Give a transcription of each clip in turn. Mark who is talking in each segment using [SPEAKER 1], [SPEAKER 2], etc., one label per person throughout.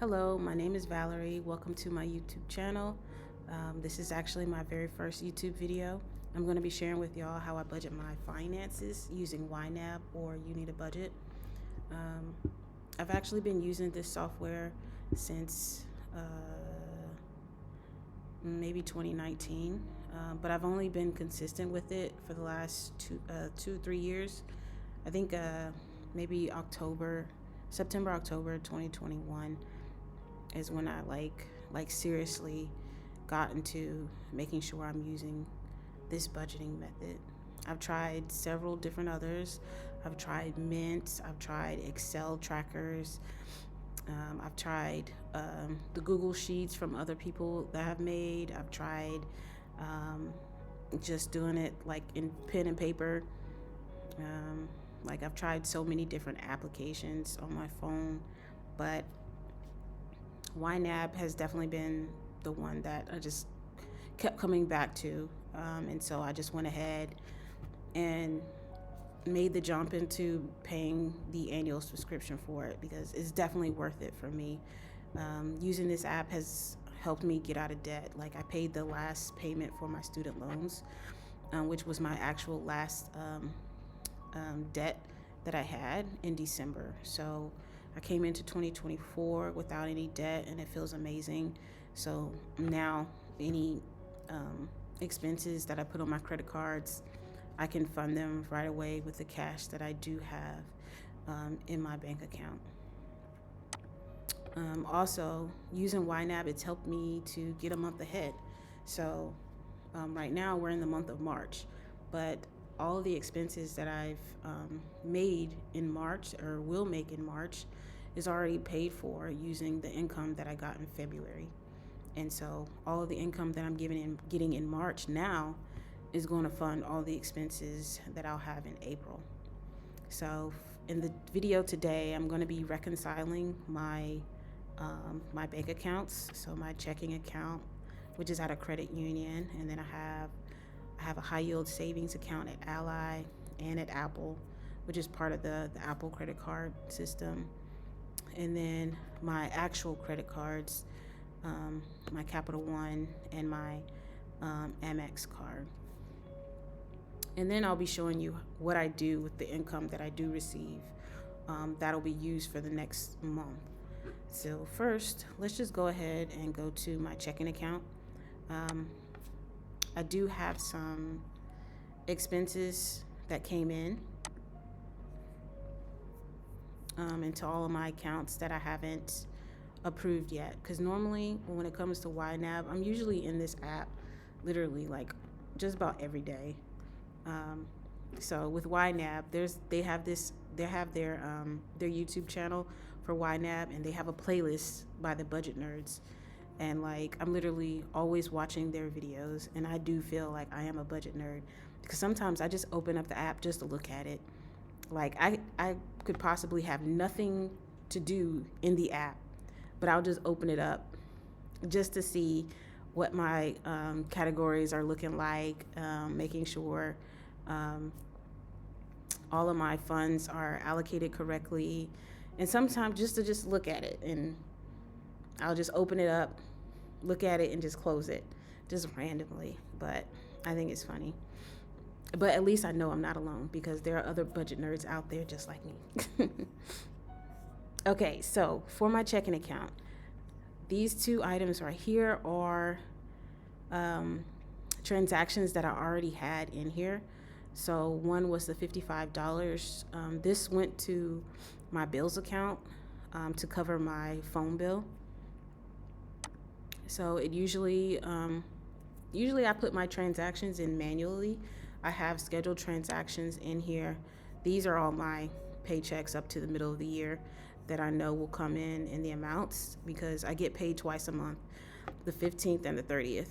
[SPEAKER 1] Hello, my name is Valerie. Welcome to my YouTube channel. This is actually my very first YouTube video. I'm going to be sharing with y'all how I budget my finances using YNAB or You Need a Budget. I've actually been using this software since maybe 2019, but I've only been consistent with it for the last 3 years. I think maybe September, October 2021 is when I like seriously got into making sure I'm using this budgeting method. I've tried several different others. I've tried Mint, I've tried Excel trackers, I've tried the Google Sheets from other people that have made. I've tried just doing it like in pen and paper. Like I've tried so many different applications on my phone, but YNAB has definitely been the one that I just kept coming back to. And so I just went ahead and made the jump into paying the annual subscription for it because it's definitely worth it for me. Using this app has helped me get out of debt. Like I paid the last payment for my student loans, which was my actual last debt that I had in December. So I came into 2024 without any debt, and it feels amazing. So now any expenses that I put on my credit cards, I can fund them right away with the cash that I do have in my bank account. Also, using YNAB, it's helped me to get a month ahead. So right now we're in the month of March, but all of the expenses that I've made in March or will make in March is already paid for using the income that I got in February. And so all of the income that I'm getting in March now is going to fund all the expenses that I'll have in April. So in the video today, I'm going to be reconciling my bank accounts. So my checking account, which is at a credit union, and then I have a high yield savings account at Ally and at Apple, which is part of the Apple credit card system. And then my actual credit cards, my Capital One and my Amex card. And then I'll be showing you what I do with the income that I do receive that'll be used for the next month. So first, let's just go ahead and go to my checking account. I do have some expenses that came in into all of my accounts that I haven't approved yet. Because normally when it comes to YNAB, I'm usually in this app literally like just about every day. So with YNAB, they have their YouTube channel for YNAB, and they have a playlist by the Budget Nerds. And like I'm literally always watching their videos, and I do feel like I am a budget nerd because sometimes I just open up the app just to look at it. Like I could possibly have nothing to do in the app, but I'll just open it up just to see what my categories are looking like, making sure all of my funds are allocated correctly, and sometimes just to look at it, and I'll just open it up, look at it, and just close it just randomly. But I think it's funny. But at least I know I'm not alone because there are other budget nerds out there just like me. Okay, so for my checking account, these two items right here are transactions that I already had in here. So one was the $55. This went to my bills account to cover my phone bill. So it usually I put my transactions in manually. I have scheduled transactions in here. These are all my paychecks up to the middle of the year that I know will come in the amounts because I get paid twice a month, the 15th and the 30th,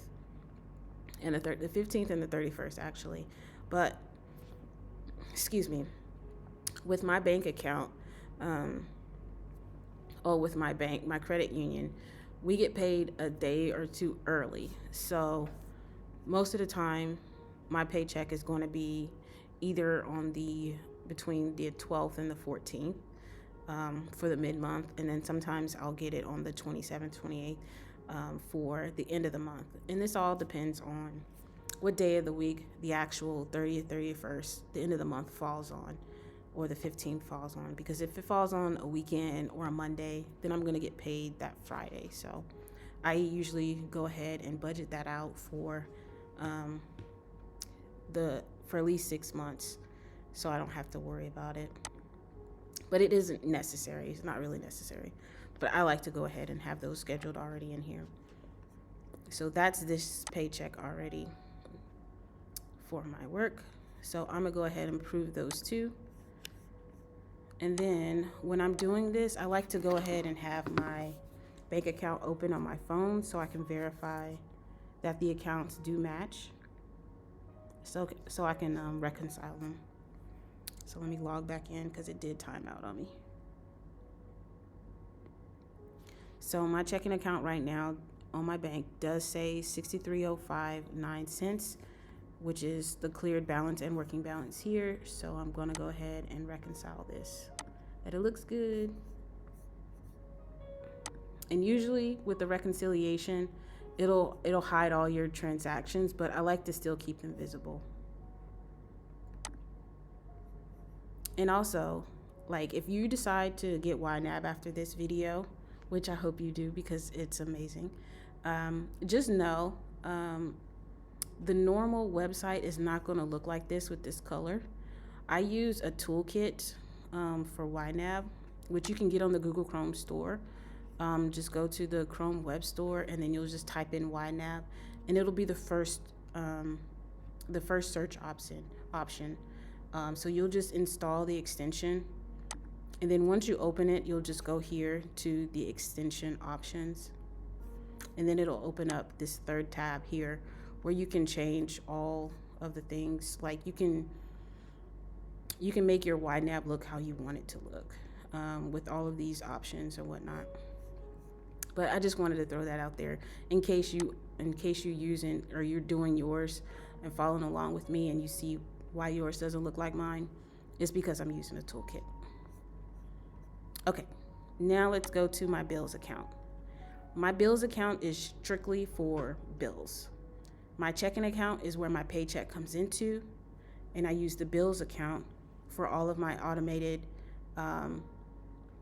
[SPEAKER 1] and the 15th and the 31st actually. But excuse me, with my bank account, with my bank, my credit union, we get paid a day or two early. So most of the time, my paycheck is going to be either on between the 12th and the 14th. for the mid-month, and then sometimes I'll get it on the 27th, 28th for the end of the month. And this all depends on what day of the week the actual 30th, 31st, the end of the month falls on, or the 15th falls on. Because if it falls on a weekend or a Monday, then I'm going to get paid that Friday. So I usually go ahead and budget that out for at least 6 months, so I don't have to worry about it. But it isn't necessary. It's not really necessary. But I like to go ahead and have those scheduled already in here. So that's this paycheck already for my work. So I'm gonna go ahead and approve those two. And then when I'm doing this, I like to go ahead and have my bank account open on my phone so I can verify that the accounts do match. So I can reconcile them. So let me log back in because it did time out on me. So my checking account right now on my bank does say $63.05.09, which is the cleared balance and working balance here. So I'm going to go ahead and reconcile this. And it looks good. And usually with the reconciliation, it'll hide all your transactions, but I like to still keep them visible. And also, like, if you decide to get YNAB after this video, which I hope you do because it's amazing, just know the normal website is not going to look like this with this color. I use a toolkit for YNAB, which you can get on the Google Chrome store. Just go to the Chrome web store, and then you'll just type in YNAB, and it'll be the first search option. So you'll just install the extension, and then once you open it, you'll just go here to the extension options, and then it'll open up this third tab here where you can change all of the things. Like you can make your YNAB look how you want it to look with all of these options and whatnot. But I just wanted to throw that out there in case you're using or you're doing yours and following along with me, and you see why yours doesn't look like mine. It's because I'm using a toolkit. Okay, now let's go to my bills account. My bills account is strictly for bills. My checking account is where my paycheck comes into, and I use the bills account for all of my automated,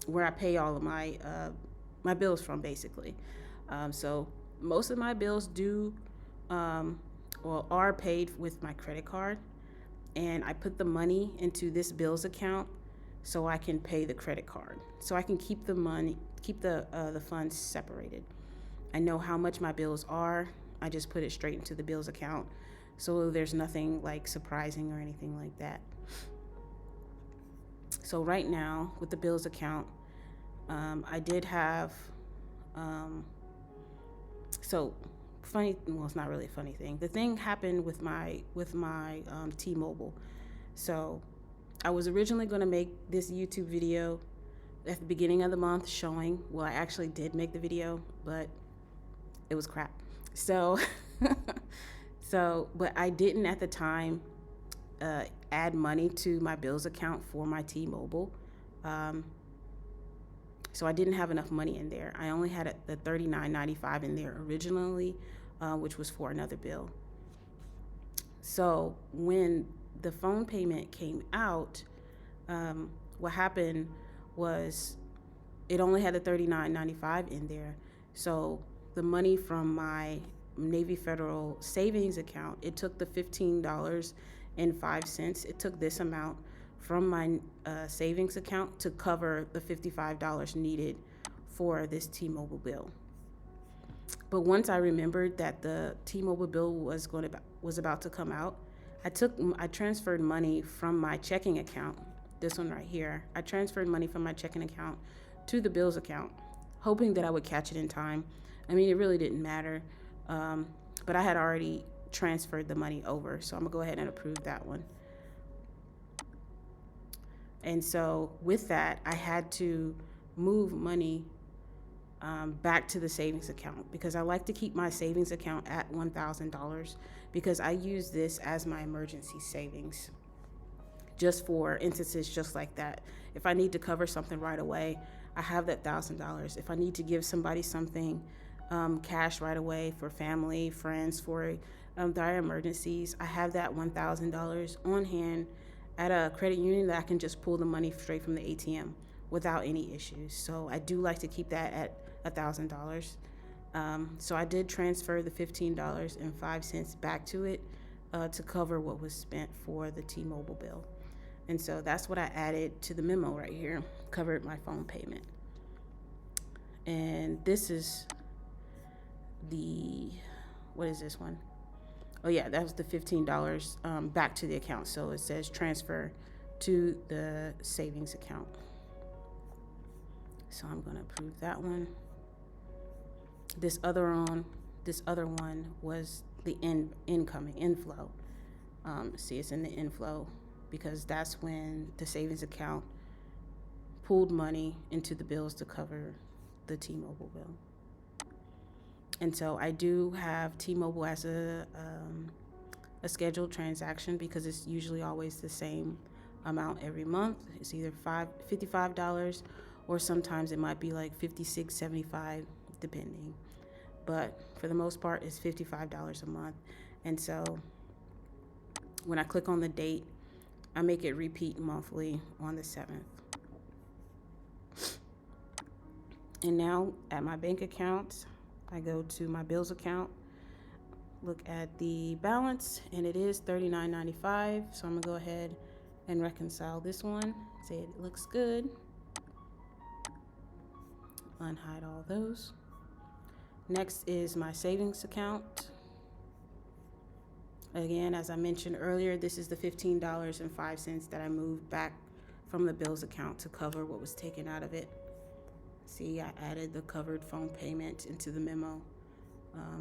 [SPEAKER 1] where I pay all of my bills from, basically. So most of my bills are paid with my credit card, and I put the money into this bills account so I can pay the credit card. So I can keep the funds separated. I know how much my bills are. I just put it straight into the bills account, so there's nothing like surprising or anything like that. So right now with the bills account, I did have funny. Well, it's not really a funny thing. The thing happened with my T-Mobile. So I was originally going to make this YouTube video at the beginning of the month showing. Well, I actually did make the video, but it was crap. So but I didn't at the time add money to my bills account for my T-Mobile. So I didn't have enough money in there. I only had the $39.95 in there originally, which was for another bill. So when the phone payment came out, what happened was it only had the $39.95 in there. So the money from my Navy Federal savings account, it took the $15.05. It took this amount from my savings account to cover the $55 needed for this T-Mobile bill. But once I remembered that the T-Mobile bill was about to come out, I transferred money from my checking account, this one right here. I transferred money from my checking account to the bills account, hoping that I would catch it in time. I mean, it really didn't matter, but I had already transferred the money over, so I'm gonna go ahead and approve that one. And so with that, I had to move money back to the savings account, because I like to keep my savings account at $1,000 because I use this as my emergency savings, just for instances just like that. if I need to cover something right away, I have that $1,000. If I need to give somebody something cash right away for family, friends, for dire emergencies, I have that $1,000 on hand at a credit union that I can just pull the money straight from the ATM without any issues. So I do like to keep that at $1,000. So I did transfer the $15.05 back to it to cover what was spent for the T-Mobile bill. And so that's what I added to the memo right here, covered my phone payment. And this is what is this one? Oh yeah, that was the $15 back to the account. So it says transfer to the savings account. So I'm gonna approve that one. This other one was the incoming inflow. See, it's in the inflow because that's when the savings account pulled money into the bills to cover the T-Mobile bill. And so I do have T-Mobile as a scheduled transaction because it's usually always the same amount every month. It's either $55 or sometimes it might be like $56, $75, depending. But for the most part, it's $55 a month. And so when I click on the date, I make it repeat monthly on the 7th. And now at my bank account, I go to my bills account, look at the balance, and it is $39.95. So I'm gonna go ahead and reconcile this one. Say it looks good. Unhide all those. Next is my savings account. Again, as I mentioned earlier, this is the $15.05 that I moved back from the bills account to cover what was taken out of it. See, I added the covered phone payment into the memo.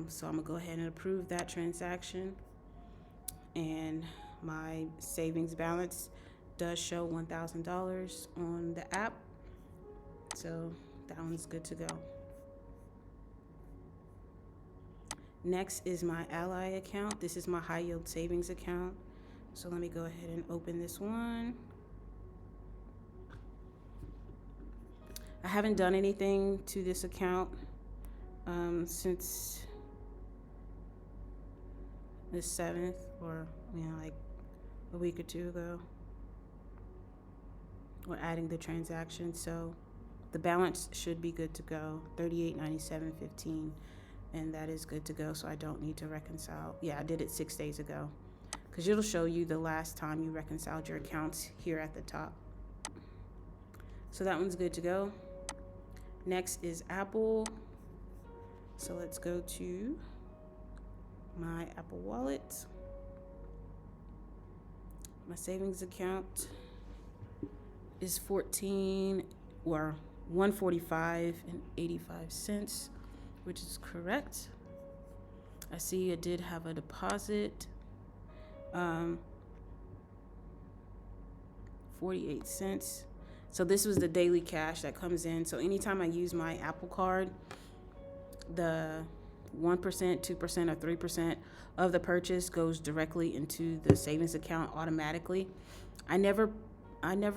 [SPEAKER 1] So I'm gonna go ahead and approve that transaction. And my savings balance does show $1,000 on the app. So that one's good to go. Next is my Ally account. This is my high yield savings account. So let me go ahead and open this one. I haven't done anything to this account since the 7th, or like a week or two ago. We're adding the transaction, so the balance should be good to go, $38.97.15, and that is good to go. So I don't need to reconcile. Yeah, I did it 6 days ago, because it'll show you the last time you reconciled your accounts here at the top. So that one's good to go. Next is Apple. So let's go to my Apple Wallet. My savings account is $145.85, which is correct. I see it did have a deposit, 48 cents. So this was the daily cash that comes in. So anytime I use my Apple Card, the 1%, 2%, or 3% of the purchase goes directly into the savings account automatically. I never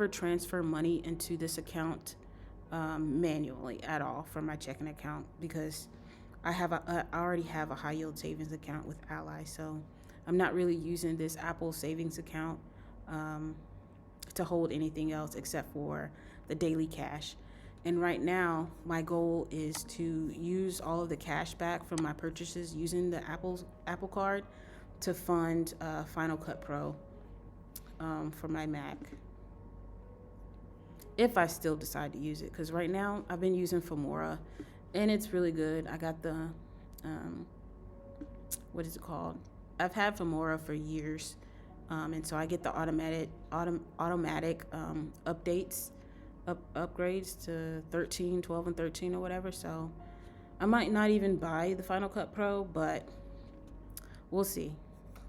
[SPEAKER 1] transfer money into this account manually at all from my checking account, because I already have a high yield savings account with Ally. So I'm not really using this Apple savings account to hold anything else except for the daily cash. And right now, my goal is to use all of the cash back from my purchases using the Apple Card to fund Final Cut Pro for my Mac, if I still decide to use it. Because right now, I've been using Filmora, and it's really good. I got the, what is it called? I've had Filmora for years. And so I get the automatic updates, upgrades to 13, 12, and 13 or whatever. So I might not even buy the Final Cut Pro, but we'll see.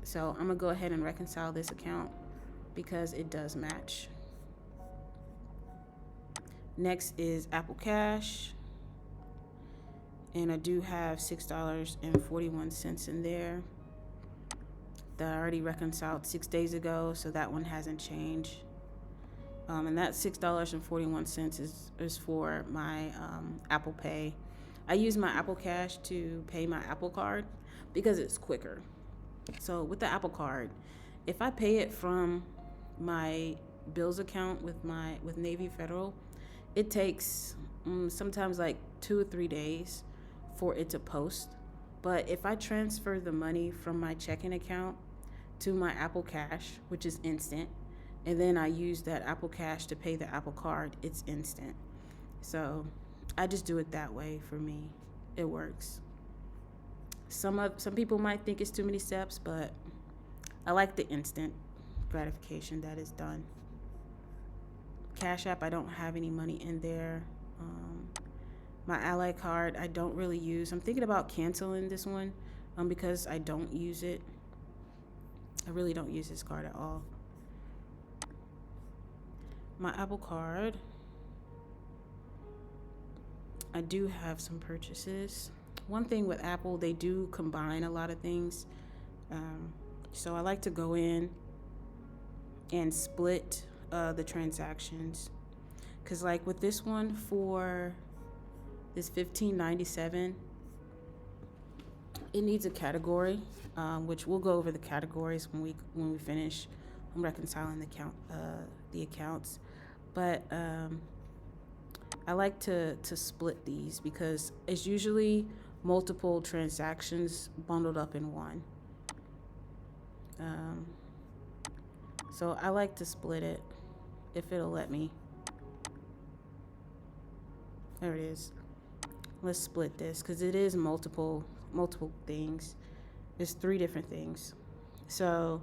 [SPEAKER 1] So I'm gonna go ahead and reconcile this account because it does match. Next is Apple Cash, and I do have $6.41 in there that I already reconciled 6 days ago, so that one hasn't changed. And that $6.41 is for my Apple Pay. I use my Apple Cash to pay my Apple Card because it's quicker. So with the Apple Card, if I pay it from my bills account with Navy Federal, it takes sometimes like 2 or 3 days for it to post. But if I transfer the money from my checking account to my Apple Cash, which is instant, and then I use that Apple Cash to pay the Apple Card, it's instant. So I just do it that way for me. It works. Some people might think it's too many steps, but I like the instant gratification that is done. Cash App, I don't have any money in there. My Ally card, I don't really use. I'm thinking about canceling this one because I don't use it. I really don't use this card at all. My Apple card, I do have some purchases. One thing with Apple, they do combine a lot of things. So I like to go in and split the transactions. Because like with this one, for this $15.97, it needs a category, which we'll go over the categories when we finish. I'm reconciling the accounts, but I like to split these because it's usually multiple transactions bundled up in one. So I like to split it if it'll let me. There it is. Let's split this because it is multiple things. There's 3 different things. So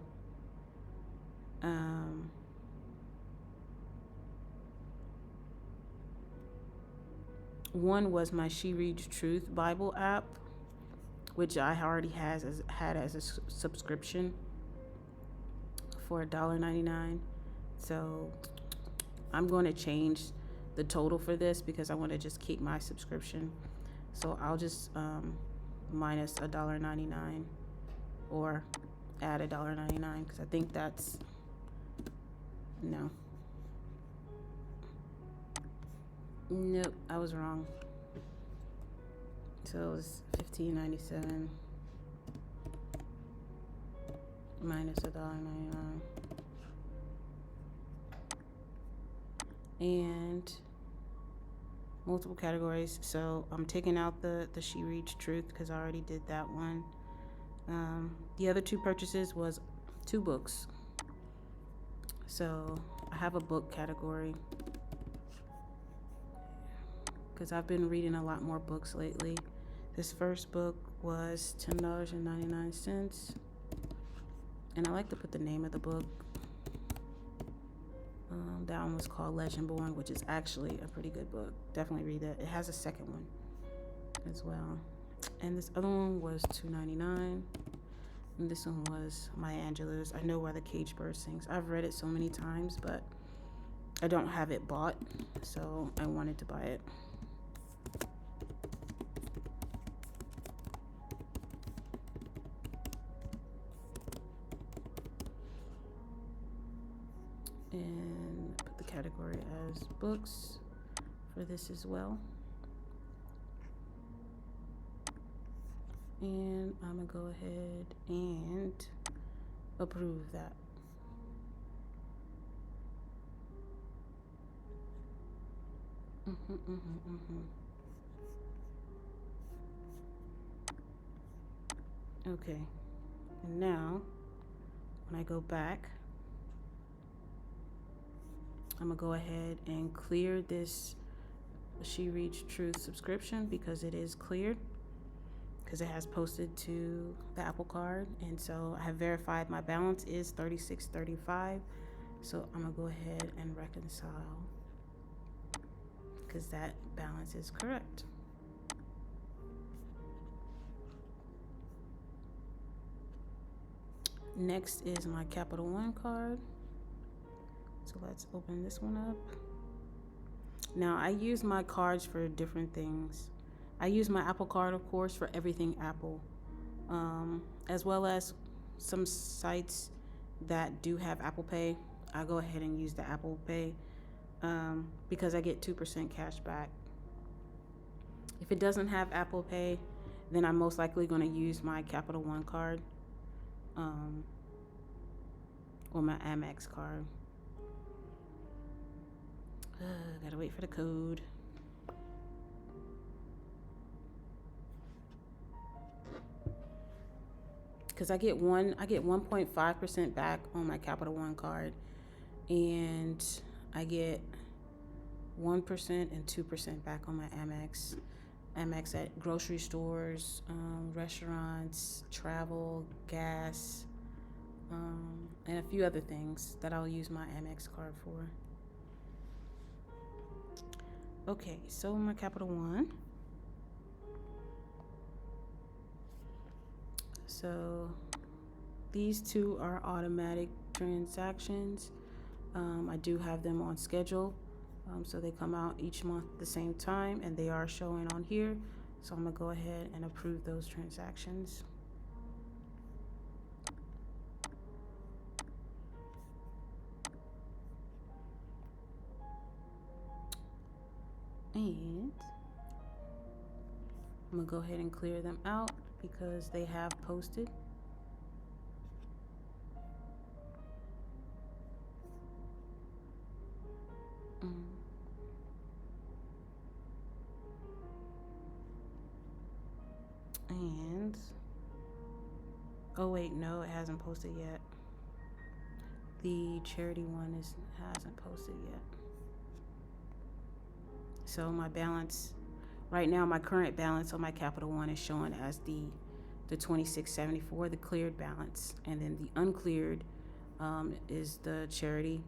[SPEAKER 1] one was my She Reads Truth Bible app, which I already had as a subscription for $1.99. So I'm going to change the total for this because I want to just keep my subscription. So I'll just minus $1.99 or add $1.99 because I think that's nope, I was wrong. So it was $15.97 minus $1.99. And multiple categories. So I'm taking out the She Reads Truth because I already did that one. The other 2 purchases was 2 books. So I have a book category because I've been reading a lot more books lately. This first book was $10.99, and I like to put the name of the book. That one was called Legendborn, which is actually a pretty good book. Definitely read that. It has a second one as well. And this other one was $2.99. And this one was Maya Angelou's I Know Why the Caged Bird Sings. I've read it so many times, but I don't have it bought, so I wanted to buy it. And put the category as books for this as well. And I'm gonna go ahead and approve that. Okay, and now when I go back, I'm gonna go ahead and clear this She Reads Truth subscription because it is cleared, because it has posted to the Apple Card, and so I have verified my balance is $36.35. So I'm gonna go ahead and reconcile because that balance is correct. Next is my Capital One card. So let's open this one up. Now I use my cards for different things. I use my Apple Card, of course, for everything Apple, as well as some sites that do have Apple Pay. I go ahead and use the Apple Pay because I get 2% cash back. If it doesn't have Apple Pay, then I'm most likely going to use my Capital One card, or my Amex card. Gotta wait for the code. Because I get 1.5% back on my Capital One card, and I get 1% and 2% back on my Amex. Amex at grocery stores, restaurants, travel, gas, and a few other things that I'll use my Amex card for. Okay, so my Capital One. So these two are automatic transactions. I do have them on schedule. So they come out each month at the same time, and they are showing on here. So I'm gonna go ahead and approve those transactions. And I'm gonna go ahead and clear them out because they have posted. And oh wait, no, it hasn't posted yet. The charity one hasn't posted yet. So my balance right now, my current balance on my Capital One is showing as the $26.74, the cleared balance, and then the uncleared is the charity.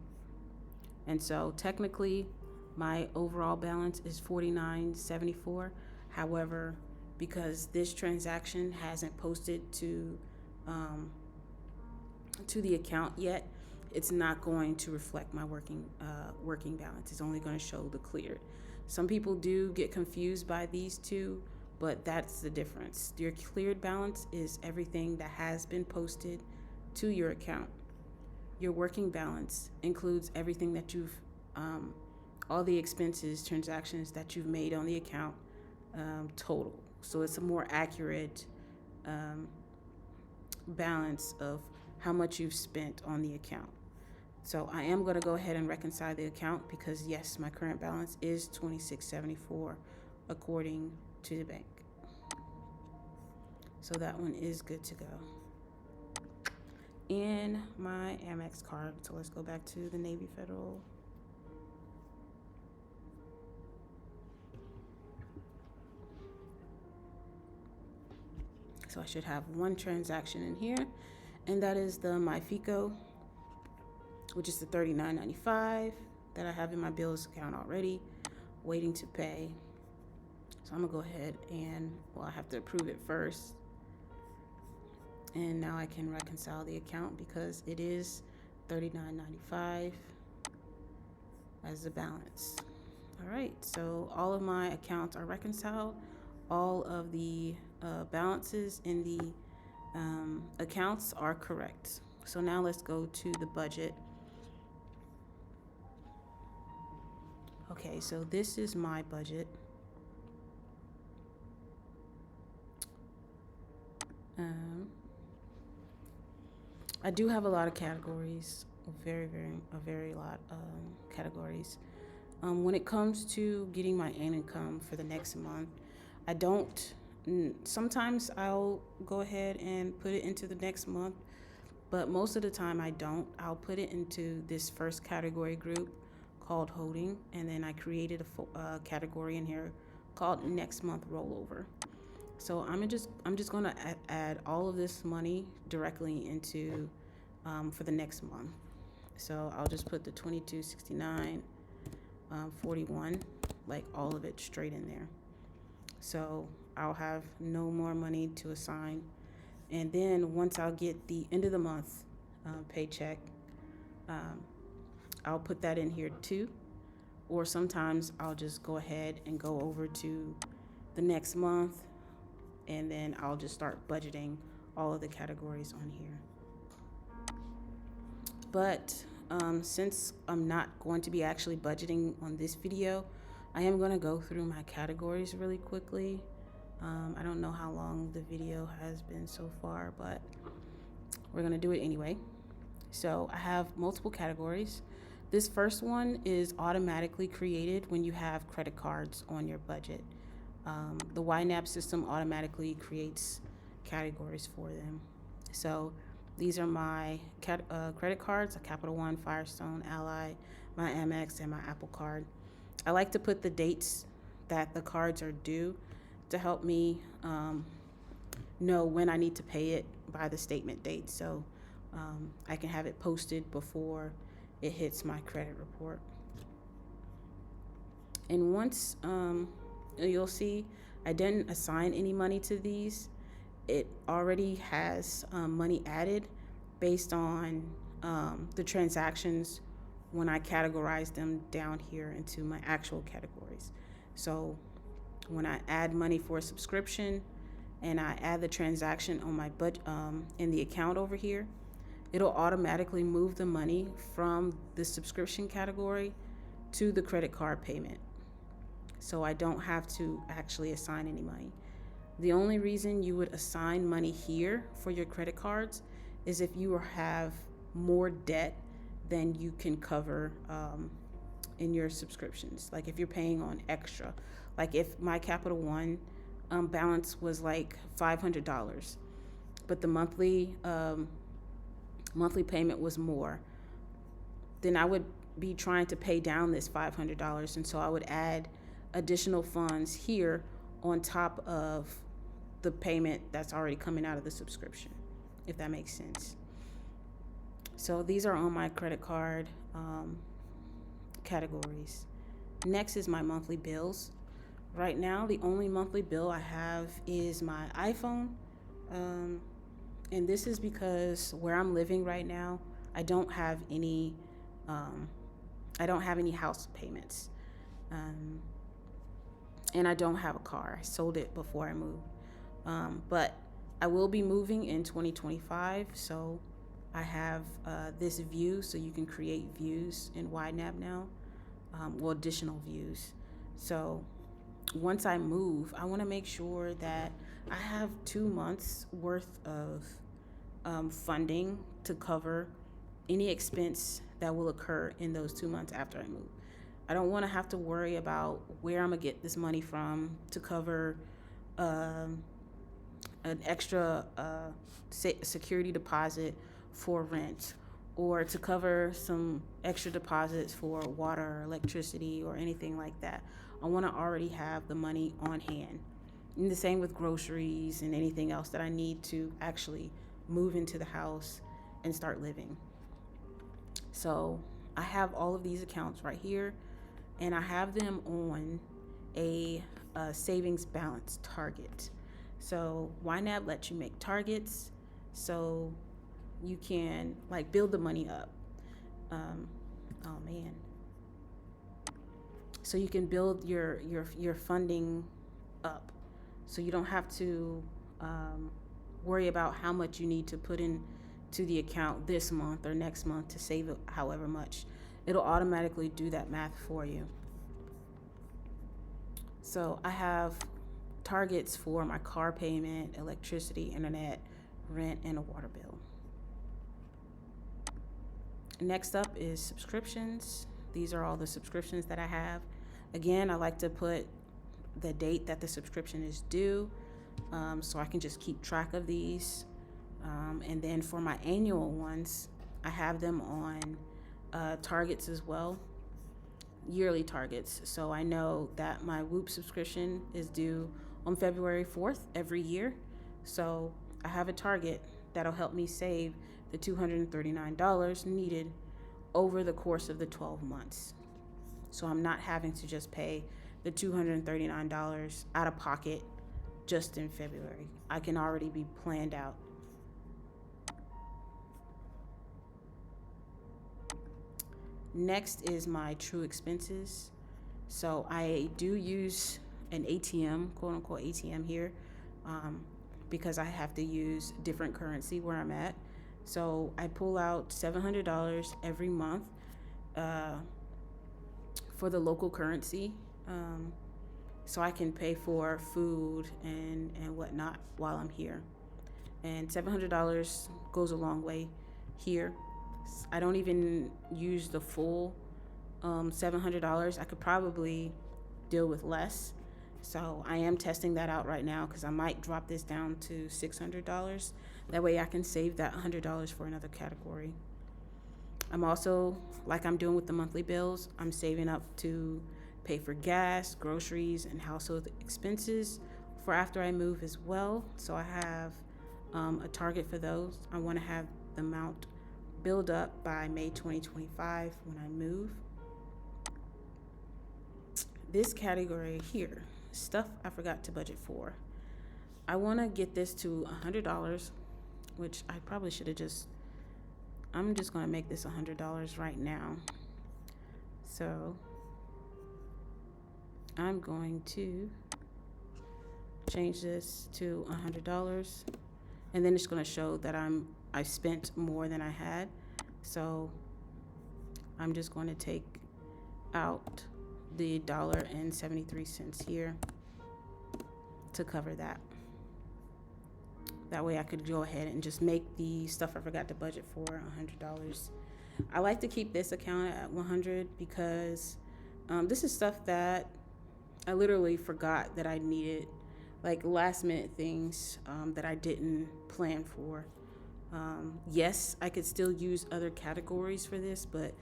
[SPEAKER 1] And so technically, my overall balance is $49.74. However, because this transaction hasn't posted to the account yet, it's not going to reflect my working balance. It's only going to show the cleared. Some people do get confused by these two, but that's the difference. Your cleared balance is everything that has been posted to your account. Your working balance includes everything that you've, all the expenses, transactions that you've made on the account, total. So it's a more accurate balance of how much you've spent on the account. So I am going to go ahead and reconcile the account because yes, my current balance is $26.74 according to the bank. So that one is good to go. And my Amex card. So let's go back to the Navy Federal. So I should have one transaction in here, and that is the MyFICO, which is the $39.95 that I have in my bills account already, waiting to pay. So I'm gonna go ahead and, well, I have to approve it first. And now I can reconcile the account because it is $39.95 as the balance. All right, so all of my accounts are reconciled. All of the balances in the accounts are correct. So now let's go to the budget. Okay, so this is my budget. I do have a lot of categories, a very lot of categories. When it comes to getting my income for the next month, I don't, sometimes I'll go ahead and put it into the next month, but most of the time I don't. I'll put it into this first category group called holding, and then I created a category in here called next month rollover. So I'm just going to add all of this money directly into for the next month. So I'll just put the 2269 41, like all of it straight in there. So I'll have no more money to assign. And then once I'll get the end of the month paycheck, I'll put that in here too. Or sometimes I'll just go ahead and go over to the next month, and then I'll just start budgeting all of the categories on here. But since I'm not going to be actually budgeting on this video, I am going to go through my categories really quickly. I don't know how long the video has been so far, but we're going to do it anyway. So I have multiple categories. This first one is automatically created when you have credit cards on your budget. The YNAB system automatically creates categories for them. So these are my credit cards: a Capital One, Firestone, Ally, my Amex, and my Apple Card. I like to put the dates that the cards are due to help me know when I need to pay it by the statement date, so I can have it posted before it hits my credit report. And once you'll see I didn't assign any money to these. It already has money added based on the transactions when I categorize them down here into my actual categories. So when I add money for a subscription and I add the transaction on my in the account over here, it'll automatically move the money from the subscription category to the credit card payment. So I don't have to actually assign any money. The only reason you would assign money here for your credit cards is if you have more debt than you can cover in your subscriptions. Like if you're paying on extra, like if my Capital One balance was like $500, but the monthly payment was more, then I would be trying to pay down this $500, and so I would add additional funds here on top of the payment that's already coming out of the subscription, if that makes sense. So these are on my credit card categories. Next is my monthly bills. Right now, the only monthly bill I have is my iPhone. And this is because where I'm living right now, I don't have any house payments. And I don't have a car. I sold it before I moved. But I will be moving in 2025, so I have this view, so you can create views in YNAB now, additional views. So once I move, I want to make sure that I have 2 months worth of funding to cover any expense that will occur in those 2 months after I move. I don't want to have to worry about where I'm going to get this money from to cover an extra security deposit for rent, or to cover some extra deposits for water or electricity or anything like that. I want to already have the money on hand. And the same with groceries and anything else that I need to actually move into the house and start living. So I have all of these accounts right here, and I have them on a savings balance target. So YNAB lets you make targets so you can like build the money up. So you can build your funding up, so you don't have to worry about how much you need to put in to the account this month or next month to save it however much. It'll automatically do that math for you. So I have targets for my car payment, electricity, internet, rent, and a water bill. Next up is subscriptions. These are all the subscriptions that I have. Again, I like to put the date that the subscription is due, so I can just keep track of these. And then for my annual ones, I have them on targets as well, yearly targets. So I know that my Whoop subscription is due on February 4th every year. So I have a target that'll help me save the $239 needed over the course of the 12 months. So I'm not having to just pay the $239 out of pocket just in February. I can already be planned out. Next is my true expenses. So I do use an ATM, quote unquote ATM here, because I have to use different currency where I'm at. So I pull out $700 every month uh, for the local currency, so I can pay for food and whatnot while I'm here. And $700 goes a long way here. I don't even use the full $700. I could probably deal with less. So I am testing that out right now because I might drop this down to $600. That way I can save that $100 for another category. I'm also, like I'm doing with the monthly bills, I'm saving up to pay for gas, groceries, and household expenses for after I move as well. So I have a target for those. I want to have the amount build up by May 2025 when I move. This category here, stuff I forgot to budget for. I want to get this to $100, which I probably should have I'm just going to make this $100 right now. So I'm going to change this to $100, and then it's going to show that I spent more than I had. So I'm just going to take out the $1.73 here to cover that. That way I could go ahead and just make the stuff I forgot to budget for $100. I like to keep this account at $100 because this is stuff that I literally forgot that I needed, like last minute things that I didn't plan for. Yes, I could still use other categories for this, but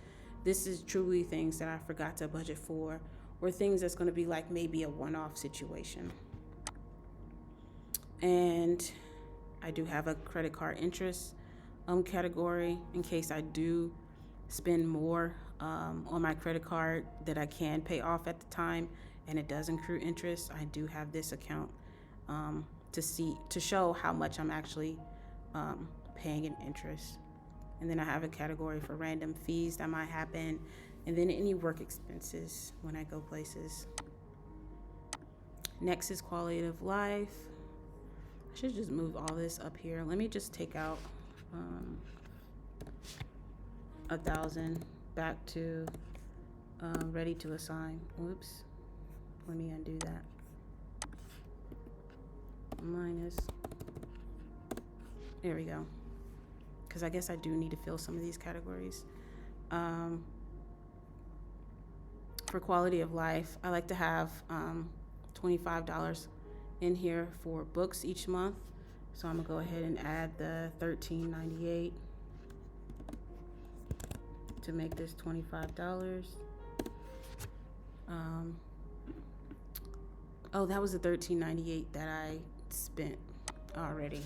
[SPEAKER 1] this is truly things that I forgot to budget for, or things that's going to be like maybe a one-off situation. And I do have a credit card interest category in case I do spend more on my credit card that I can pay off at the time and it does accrue interest. I do have this account to show how much I'm actually paying in interest. And then I have a category for random fees that might happen, and then any work expenses when I go places. Next is quality of life. I should just move all this up here. Let me just take out 1,000 back to ready to assign. Whoops. Let me undo that. Minus. There we go. Because I guess I do need to fill some of these categories. For quality of life, I like to have $25 in here for books each month. So I'm gonna go ahead and add the $13.98 to make this $25. Oh, that was the $13.98 that I spent already.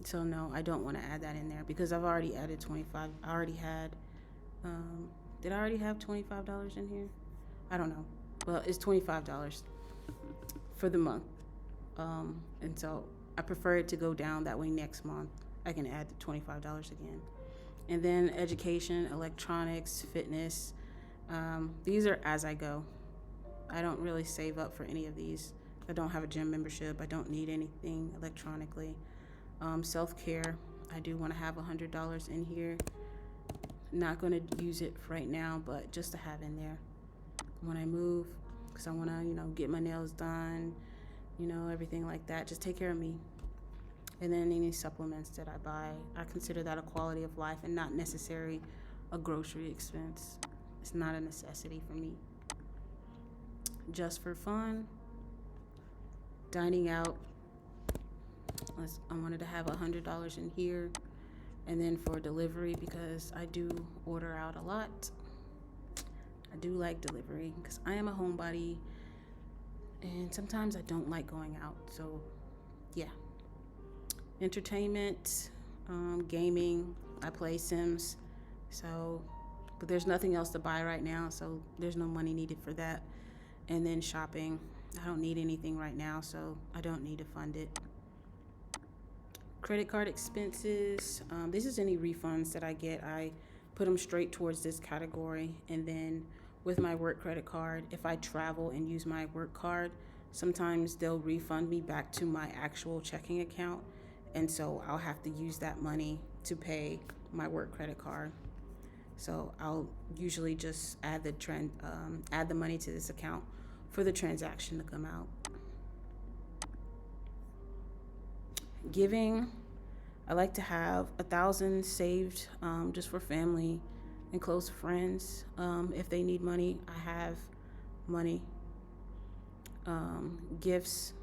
[SPEAKER 1] So no, I don't want to add that in there because I've already added 25. I already had, did I already have $25 in here? I don't know. Well, it's $25 for the month. And so I prefer it to go down, that way next month I can add the $25 again. And then education, electronics, fitness, these are as I go. I don't really save up for any of these. I don't have a gym membership. I don't need anything electronically. Self-care, I do want to have $100 in here. Not going to use it right now, but just to have in there when I move, because I want to, get my nails done, everything like that. Just take care of me. And then any supplements that I buy, I consider that a quality of life and not necessarily a grocery expense. It's not a necessity for me. Just for fun, dining out, I wanted to have $100 in here. And then for delivery, because I do order out a lot. I do like delivery because I am a homebody and sometimes I don't like going out. So yeah. Entertainment, gaming, I play Sims. So, but there's nothing else to buy right now, so there's no money needed for that. And then shopping, I don't need anything right now, so I don't need to fund it. Credit card expenses, this is any refunds that I get. I put them straight towards this category. And then with my work credit card, if I travel and use my work card, Sometimes they'll refund me back to my actual checking account, and so I'll have to use that money to pay my work credit card. So I'll usually just add the money to this account for the transaction to come out. Giving, I like to have 1,000 saved, just for family and close friends. If they need money, I have money. Gifts,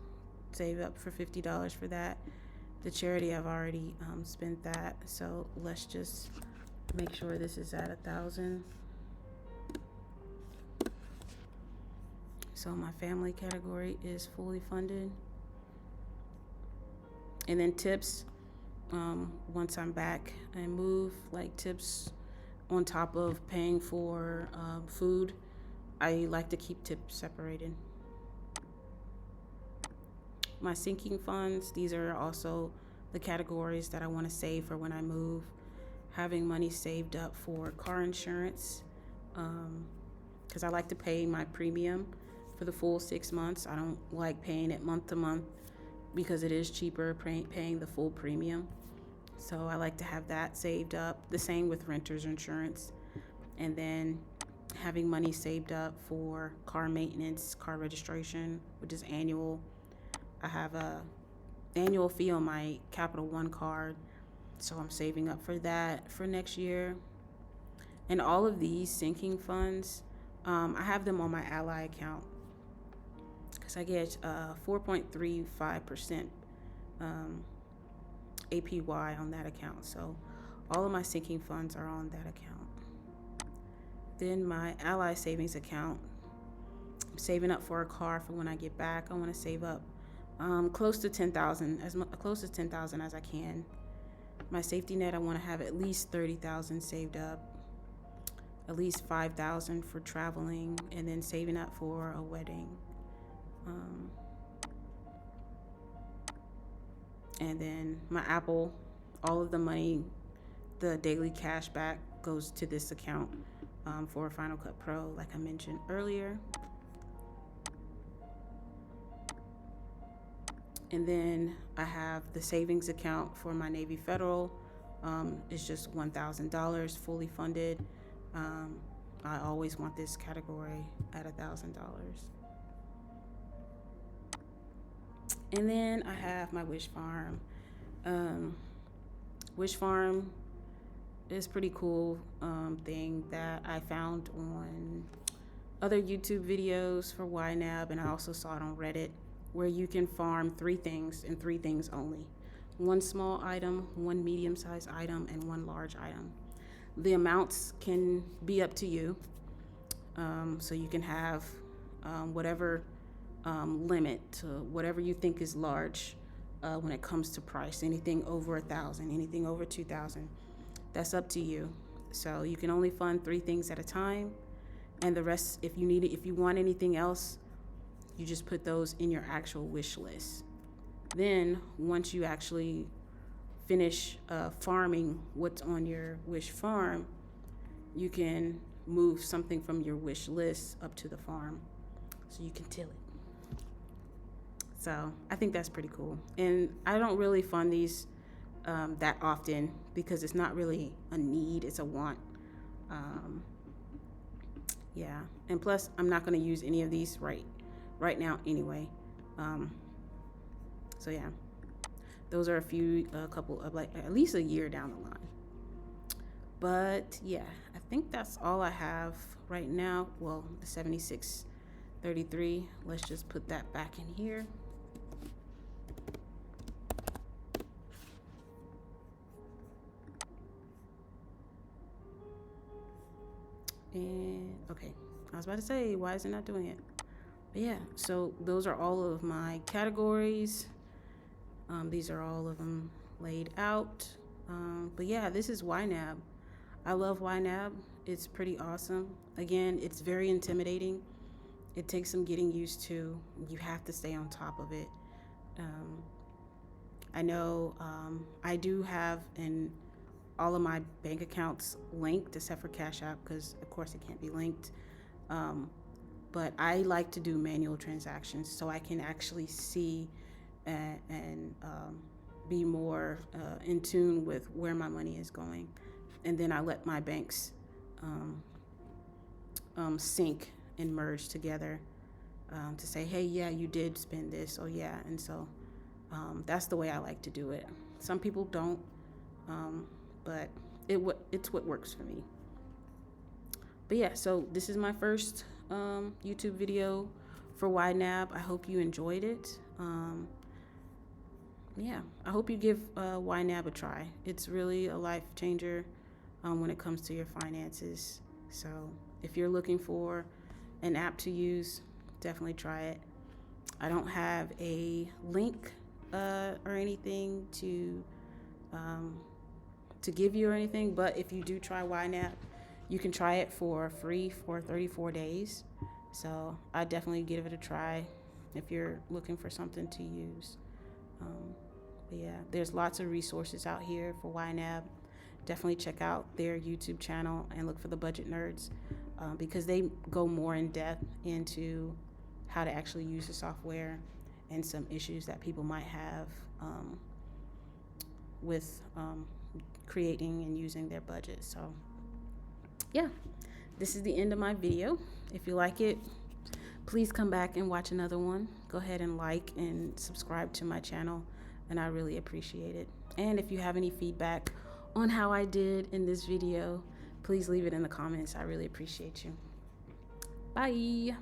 [SPEAKER 1] save up for $50 for that. The charity, I've already spent that, so let's just make sure this is at 1,000. So my family category is fully funded. And then tips, once I'm back and move, like tips on top of paying for food, I like to keep tips separated. My sinking funds, these are also the categories that I want to save for when I move. Having money saved up for car insurance, because I like to pay my premium for the full 6 months. I don't like paying it month to month because it is cheaper paying the full premium. So I like to have that saved up. The same with renter's insurance. And then having money saved up for car maintenance, car registration, which is annual. I have a annual fee on my Capital One card, so I'm saving up for that for next year. And all of these sinking funds, I have them on my Ally account because I get 4.35% APY on that account. So all of my sinking funds are on that account. Then my Ally savings account, I'm saving up for a car for when I get back. I want to save up close to 10,000, close to 10,000 as I can. My safety net, I want to have at least 30,000 saved up, at least 5,000 for traveling, and then saving up for a wedding. And then my Apple, all of the money, the daily cash back goes to this account for Final Cut Pro, like I mentioned earlier. And then I have the savings account for my Navy Federal. It's just $1,000 fully funded. I always want this category at $1,000. And then I have my Wish Farm. Wish Farm is pretty cool thing that I found on other YouTube videos for YNAB, and I also saw it on Reddit, where you can farm 3 things and 3 things only. 1 small item, 1 medium-sized item, and 1 large item. The amounts can be up to you. So you can have whatever limit to whatever you think is large when it comes to price. Anything over 1,000, anything over 2,000, that's up to you. So you can only fund 3 things at a time, and the rest, if you want anything else, you just put those in your actual wish list. Then once you actually finish farming what's on your wish farm, you can move something from your wish list up to the farm so you can till it. So I think that's pretty cool. And I don't really fund these that often because it's not really a need, it's a want. Yeah, and plus I'm not going to use any of these right now anyway. So yeah, those are a couple of, like, at least a year down the line. But yeah, I think that's all I have right now. Well, the 7633, let's just put that back in here. And okay, I was about to say, why is it not doing it? But yeah, so those are all of my categories. These are all of them laid out. But yeah, this is YNAB. I love YNAB. It's pretty awesome. Again, it's very intimidating. It takes some getting used to. You have to stay on top of it. I know I do have all of my bank accounts linked except for Cash App because, of course, it can't be linked. but I like to do manual transactions so I can actually see and be more in tune with where my money is going. And then I let my banks sync and merge together to say, hey, yeah, you did spend this, or yeah. And so that's the way I like to do it. Some people don't, but it's what works for me. But yeah, so this is my first YouTube video for YNAB. I hope you enjoyed it. Yeah, I hope you give YNAB a try. It's really a life changer when it comes to your finances. So if you're looking for an app to use, definitely try it. I don't have a link or anything to give you or anything, but if you do try YNAB, you can try it for free for 34 days. So I definitely give it a try if you're looking for something to use. But yeah, there's lots of resources out here for YNAB. Definitely check out their YouTube channel and look for the Budget Nerds because they go more in depth into how to actually use the software and some issues that people might have with creating and using their budget. So yeah, this is the end of my video. If you like it, please come back and watch another one. Go ahead and like and subscribe to my channel, and I really appreciate it. And if you have any feedback on how I did in this video, please leave it in the comments. I really appreciate you. Bye.